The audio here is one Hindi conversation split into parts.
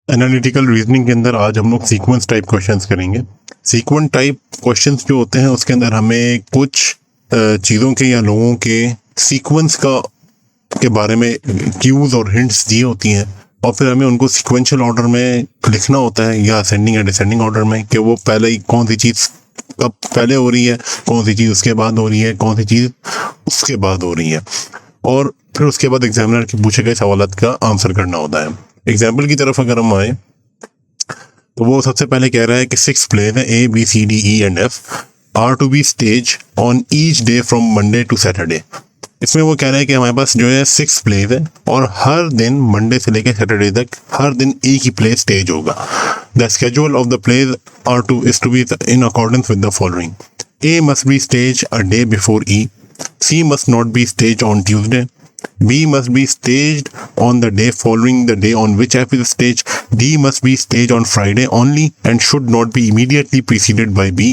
एनालिटिकल रीजनिंग के अंदर आज हम लोग सीक्वेंस टाइप क्वेश्चंस करेंगे। सीक्वेंस टाइप क्वेश्चंस जो होते हैं उसके अंदर हमें कुछ चीज़ों के या लोगों के सीक्वेंस का के बारे में क्यूज और हिंट्स दी होती हैं और फिर हमें उनको सीक्वेंशियल ऑर्डर में लिखना होता है या असेंडिंग या डिसेंडिंग ऑर्डर में कि वो पहले ही कौन सी चीज़ कब पहले हो रही है, कौन सी चीज़ उसके बाद हो रही है, कौन सी चीज़ उसके बाद हो रही है, और फिर उसके बाद एग्जामिनर के पूछे गए सवालात का आंसर करना होता है। एग्जाम्पल की तरफ अगर हम आए तो वो सबसे पहले कह रहा है कि 6 प्लेयर है ABCDE and F are to be stage on each day from Monday to Saturday. इसमें वो कह रहा है कि हमारे पास जो है 6 प्लेयर है और हर दिन मंडे से लेकर सैटरडे तक हर दिन एक ही प्ले स्टेज होगा। The schedule of the plays are to is to be in accordance with the following: A must be staged a day before E. C must not be staged on Tuesday. B must be staged on the day following the day on which F is staged. D must be staged on Friday only and should not be immediately preceded by B.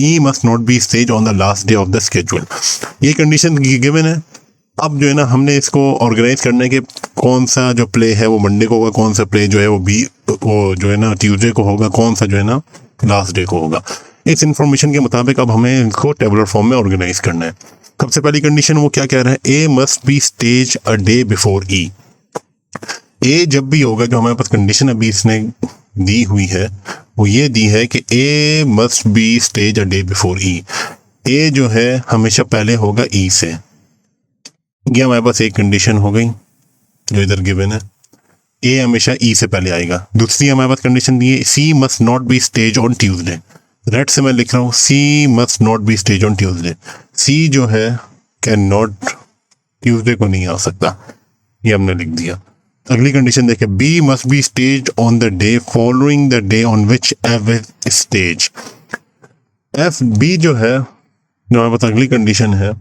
E must not be staged on the last day of the schedule. ये कंडीशन गिवन है। अब जो है ना हमने इसको ऑर्गेनाइज करने के कौन सा जो प्ले है वो मंडे को होगा, कौन सा प्ले जो है वो जो है ना ट्यूसडे को होगा, कौन सा जो है ना लास्ट डे को होगा। इस इंफॉर्मेशन के मुताबिक अब हमें इनको टेबुलर फॉर्म में ऑर्गेनाइज करना है। सबसे पहली कंडीशन वो क्या कह रहा है, A must be stage a day before E. A जब भी होगा, जो हमारे पास कंडीशन अभी इसने दी हुई है वो ये दी है कि A must be stage a day before E. A जो है हमेशा पहले होगा ई से। ये हमारे पास एक कंडीशन हो गई जो इधर गिवन है, ए हमेशा ई से पहले आएगा। दूसरी हमारे पास कंडीशन दी है, C must not be stage on Tuesday. Red से मैं लिख रहा हूँ, C must not be stage on Tuesday. C जो है कैन नॉट, ट्यूसडे को नहीं आ सकता, ये हमने लिख दिया। अगली कंडीशन देखें, B must be stage on the day following the day on which F is stage. F B जो है जो हमारे पास अगली कंडीशन है,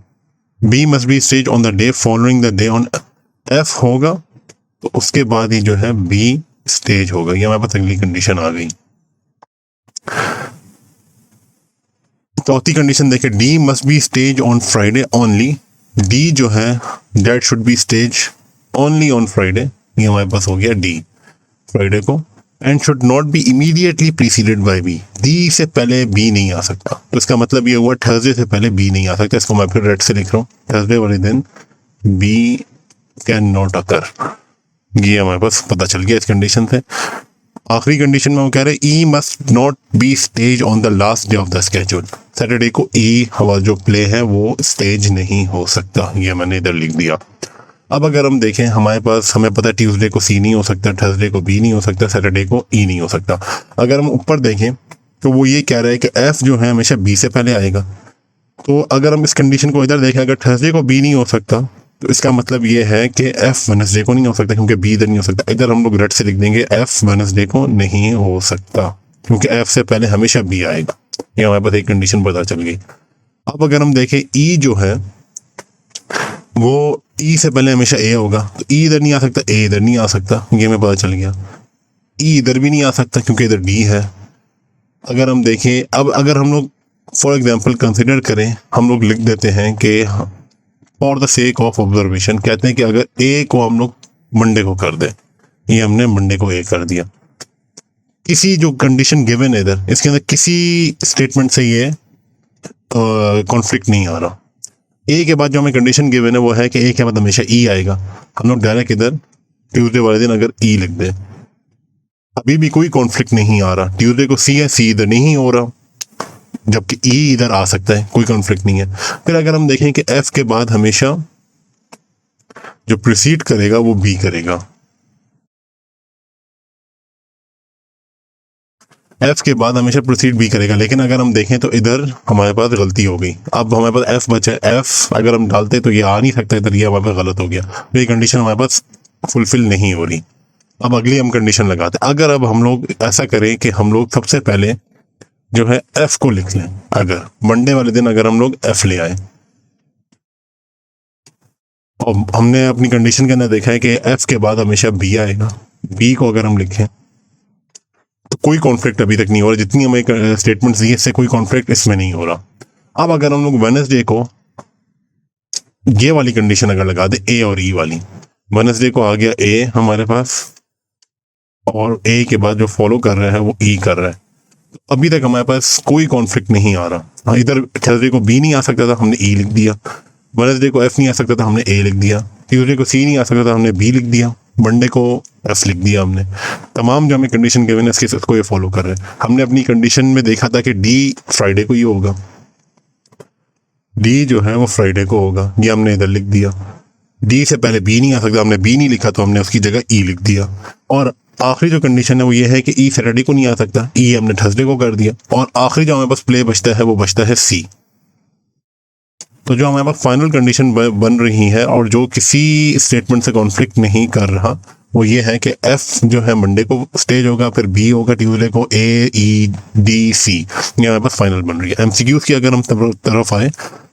B must be stage on the day following the day on F होगा तो उसके बाद ही जो है बी स्टेज होगा। ये हमारे पास अगली कंडीशन आ गई। चौथी कंडीशन देखें, D must be stage on Friday only. D जो है that should be stage only on Friday. ये हमारे पास हो गया डी, फ्राइडे को। And should not be immediately preceded by B. D से पहले बी नहीं आ सकता, तो इसका मतलब ये हुआ थर्सडे से पहले बी नहीं आ सकता। इसको मैं फिर रेड से लिख रहा हूँ, थर्सडे वाले दिन बी कैन नॉट अकर। ये हमारे पास पता चल गया इस कंडीशन से। आखिरी कंडीशन में वो कह रहे हैं, it must not be stage on the last day of the schedule. Saturday को ई हवा जो प्ले है वो स्टेज नहीं हो सकता। ये मैंने इधर लिख दिया। अब अगर हम देखें, हमारे पास हमें पता है ट्यूसडे को सी नहीं हो सकता, थर्सडे को बी नहीं हो सकता, सैटरडे को ई नहीं हो सकता। अगर हम ऊपर देखें तो वो ये कह रहा है कि एफ जो है हमेशा बी से पहले आएगा। तो अगर हम इस कंडीशन को इधर देखें, अगर थर्सडे को बी नहीं हो सकता तो इसका मतलब ये है कि एफ वेडनेसडे को नहीं हो सकता, क्योंकि बी इधर नहीं हो सकता। इधर हम लोग रेड से लिख देंगे, एफ वेडनेसडे को नहीं हो सकता क्योंकि एफ से पहले हमेशा बी आएगा। ये हमारे पास एक कंडीशन पता चल गई। अब अगर हम देखें, ई जो है वो ई से पहले हमेशा ए होगा, तो ई इधर नहीं आ सकता, ए इधर नहीं आ सकता, ये हमें पता चल गया। ई इधर भी नहीं आ सकता क्योंकि इधर डी है। अगर हम देखें, अब अगर हम लोग फॉर एग्जांपल कंसिडर करें, हम लोग लिख देते हैं कि for the sake of observation कहते हैं कि अगर ए को हम लोग मंडे को कर दें, ये हमने मंडे को ए कर दिया। किसी जो कंडीशन गिवन है इधर, इसके अंदर किसी स्टेटमेंट से ये कॉन्फ्लिक्ट नहीं आ रहा। ए के बाद जो हमें कंडीशन गिवन है वो है कि ए के बाद हमेशा ई आएगा। हम लोग डायरेक्ट इधर ट्यूसडे वाले दिन अगर ई लिख दें, अभी भी कोई कॉन्फ्लिक्ट नहीं आ रहा। ट्यूसडे को सी है, सी इधर नहीं हो रहा, जबकि ई इधर आ सकता है, कोई कॉन्फ्लिक्ट नहीं है। फिर अगर हम देखें कि एफ के बाद हमेशा जो प्रीसीड करेगा वो बी करेगा। एफ के बाद हमेशा प्रोसीड बी करेगा, लेकिन अगर हम देखें तो इधर हमारे पास गलती हो गई। अब हमारे पास एफ बचा है, एफ अगर हम डालते तो ये आ नहीं सकता इधर, ये हमारे पास गलत हो गया, तो ये कंडीशन हमारे पास फुलफिल नहीं हो रही। अब अगली हम कंडीशन लगाते हैं। अगर अब हम लोग ऐसा करें कि हम लोग सबसे पहले जो है एफ को लिख लें, अगर मंडे वाले दिन अगर हम लोग एफ ले आए और हमने अपनी कंडीशन के अंदर देखा है कि एफ के बाद हमेशा बी आएगा, बी को अगर हम लिखें तो कोई कॉन्फ्लिक्ट अभी तक नहीं हो रहा। जितनी हमें स्टेटमेंट्स दी है इससे कोई कॉन्फ्लिक्ट इसमें नहीं हो रहा। अब अगर हम लोग वेडनेसडे को ये वाली कंडीशन अगर लगा दे, ए और ई वाली, वेडनेसडे को आ गया ए हमारे पास, और ए के बाद जो फॉलो कर रहा है वो ई कर रहा है। अभी तक हमारे पास कोई कॉन्फ्लिक्ट नहीं आ रहा। हाँ, इधर थर्सडे को बी नहीं आ सकता था, हमने ई लिख दिया। वेडनेसडे को एफ नहीं आ सकता था, हमने ए लिख दिया। ट्यूसडे को सी नहीं आ सकता था, हमने बी लिख दिया। मंडे को एफ लिख दिया हमने। तमाम जो हमें कंडीशन गिवन है इसके सबको ये फॉलो कर रहे हैं। हमने अपनी कंडीशन में देखा था कि डी फ्राइडे को ही होगा, डी जो है वो फ्राइडे को होगा, ये हमने इधर लिख दिया। डी से पहले बी नहीं आ सकता, हमने बी नहीं लिखा तो हमने उसकी जगह ई लिख दिया। और आखिरी जो कंडीशन है वो ये है कि ई सैटरडे को नहीं आ सकता, ई हमने थर्सडे को कर दिया। और आखिरी जो हमारे पास प्ले बचता है वो बचता है सी। तो जो हमारे पास फाइनल कंडीशन बन रही है और जो किसी स्टेटमेंट से कॉन्फ्लिक्ट नहीं कर रहा वो ये है कि एफ जो है मंडे को स्टेज होगा, फिर बी होगा ट्यूसडे को, ए ई डी सी, ये हमारे पास फाइनल बन रही है। एमसीक्यूज की अगर हम तरफ आए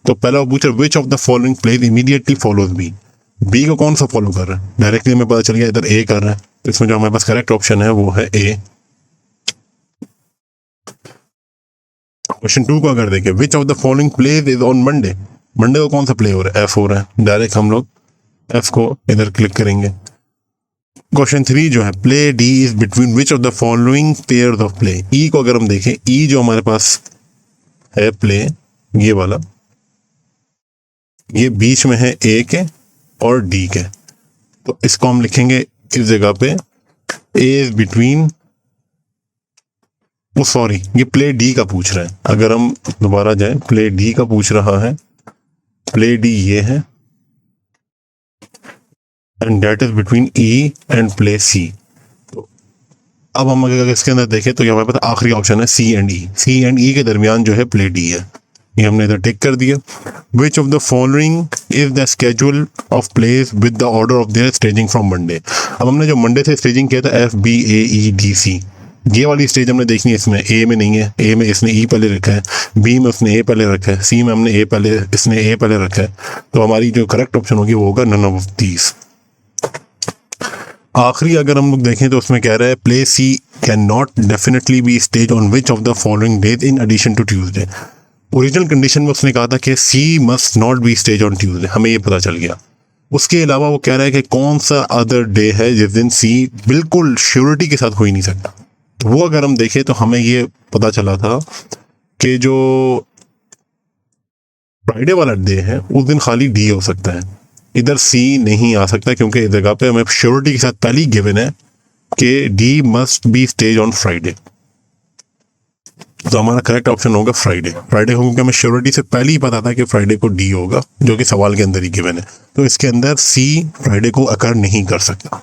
तो पहला पूछ रहा है which of the following plays immediately follows B. B को कौन सा फॉलो कर रहा है? डायरेक्टली हमें पता चल गया इधर ए कर रहा है, तो इसमें जो हमारे पास करेक्ट ऑप्शन है वो है ए। क्वेश्चन 2 को अगर देखें, विच of the following pledge is on Monday. Monday को कौन सा प्ले हो रहा है? एफ हो रहा है। डायरेक्ट हम लोग एफ को इधर क्लिक करेंगे। क्वेश्चन 3 जो है, play D is between which of the following pairs of play. E को अगर हम देखें, ई जो हमारे पास है प्ले ये वाला, ये बीच में है ए के और डी के, तो इसको हम लिखेंगे इस जगह पे ए इज बिटवीन, वो सॉरी ये प्ले डी का पूछ रहा है। अगर हम दोबारा जाए, प्ले डी का पूछ रहा है, प्ले डी ये है and that is between E and play C. तो अब हम अगर इसके अंदर देखें तो हमारे पास आखिरी ऑप्शन है सी एंड ई। सी एंड ई के दरमियान जो है प्ले डी है, ये हमने इधर टिक कर दिया। विच of the following is the schedule of place with the order of their staging from Monday. अब हमने जो मंडे से स्टेजिंग किया था एफ बी ए ई डी सी, ये वाली स्टेज हमने देखनी है। इसमें ए में नहीं है, ए में इसने ई पहले रखा है, बी में उसने ए पहले रखा है, सी में हमने ए पहले, इसने ए पहले रखा है। तो हमारी जो करेक्ट ऑप्शन होगी वो होगा नन ऑफ दीज। आखिरी अगर हम लोग देखें तो उसमें कह रहा है play C can not definitely be stage on which of the following days in addition to Tuesday. Original condition में उसने कहा था कि C must not be stage on Tuesday, हमें ये पता चल गया। उसके अलावा वो कह रहा है कि कौन सा अदर डे है जिस दिन सी बिल्कुल श्योरिटी के साथ हो ही नहीं सकता। तो वो अगर हम देखें तो हमें ये पता चला था कि जो फ्राइडे वाला डे है उस दिन खाली डी हो सकता है, इधर सी नहीं आ सकता, क्योंकि इस जगह पे हमें श्योरिटी के साथ पहले ही गिवन है कि D must be stage on Friday. तो हमारा करेक्ट ऑप्शन होगा फ्राइडे। फ्राइडे को क्योंकि हमें श्योरिटी से पहले ही पता था कि फ्राइडे को डी होगा, जो कि सवाल के अंदर ही गिवन है, तो इसके अंदर सी फ्राइडे को अकर नहीं कर सकता।